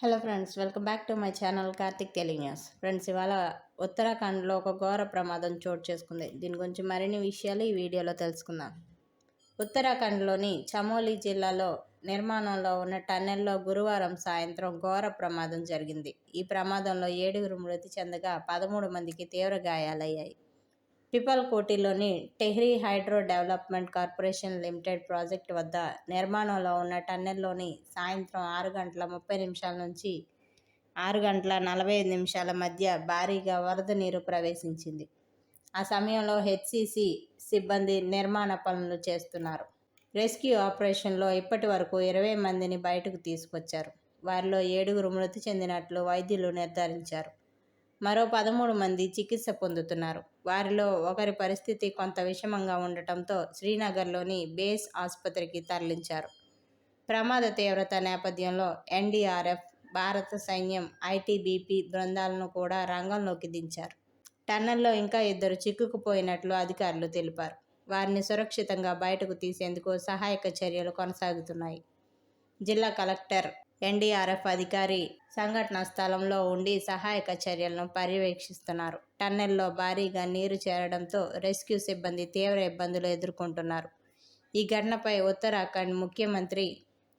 Hello friends, welcome back to my channel Karthik Telugu news. Friends, ఇవాళ ఉత్తరాఖండ్లో ఒక ఘోర ప్రమాదం చోటు చేసుకుంది. దీని గురించి మరిన్ని విషయాలు ఈ వీడియోలో తెలుసుకుందాం. ఉత్తరాఖండ్లోని చమోలీ జిల్లాలో నిర్మాణంలో ఉన్న టన్నెల్లో గురువారం సాయంత్రం ఘోర ప్రమాదం జరిగింది. ఈ ప్రమాదంలో 7 మృతి చెందగా 13 మందికి తీవ్ర గాయాలయ్యాయి. పిపల్కోటిలోని Tehri hydro development corporation limited project వద్ద నిర్మాణంలో ఉన్న టన్నెల్లోని సాయంత్రం 6:30 నుంచి 6:45 మధ్య భారీగా వరద నీరు ప్రవేశించింది. ఆ సమయంలో హెచ్సిసి సిబ్బంది నిర్మాణ పనులు చేస్తున్నారు. రెస్క్యూ ఆపరేషన్లో ఇప్పటి వరకు 20 మందిని బయటకు తీసుకొచ్చారు. వారిలో 7 మృతి చెందినట్లు వైద్యులు నిర్ధారించారు. మరో 13 మంది చికిత్స పొందుతున్నారు. వారిలో ఒకరి పరిస్థితి కొంత విషమంగా ఉండటంతో శ్రీనగర్లోని బేస్ ఆసుపత్రికి తరలించారు. ప్రమాద తీవ్రత నేపథ్యంలో ఎన్డీఆర్ఎఫ్, భారత సైన్యం, ఐటీబీపీ బృందాలను కూడా రంగంలోకి దించారు. టన్నెల్లో ఇంకా 2 చిక్కుకుపోయినట్లు అధికారులు తెలిపారు. వారిని సురక్షితంగా బయటకు తీసేందుకు సహాయక చర్యలు కొనసాగుతున్నాయి. జిల్లా కలెక్టర్, ఎన్డీఆర్ఎఫ్ అధికారి సంఘటనా స్థలంలో ఉండి సహాయక చర్యలను పర్యవేక్షిస్తున్నారు. టన్నెల్లో భారీగా నీరు చేరడంతో రెస్క్యూ సిబ్బంది తీవ్ర ఇబ్బందులు ఎదుర్కొంటున్నారు. ఈ ఘటనపై ఉత్తరాఖండ్ ముఖ్యమంత్రి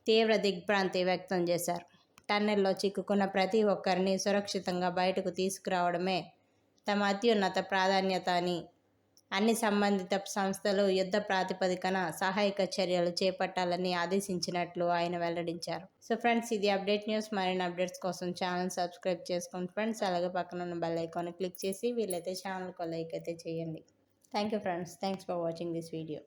తీవ్ర దిగ్భ్రాంతి వ్యక్తం చేశారు. టన్నెల్లో చిక్కుకున్న ప్రతి ఒక్కరిని సురక్షితంగా బయటకు తీసుకురావడమే తమ అత్యున్నత ప్రాధాన్యత అని, అన్ని సంబంధిత సంస్థలు యుద్ధ ప్రాతిపదికన సహాయక చర్యలు చేపట్టాలని ఆదేశించినట్లు ఆయన వెల్లడించారు. సో ఫ్రెండ్స్, ఇది అప్డేట్ న్యూస్. మరిన్ని అప్డేట్స్ కోసం ఛానల్ సబ్స్క్రైబ్ చేసుకోండి ఫ్రెండ్స్. అలాగే పక్కన ఉన్న బెల్ ఐకాన్ క్లిక్ చేసి వీలైతే ఛానల్కి లైక్ అయితే చేయండి. Thank you friends. Thanks for watching this video.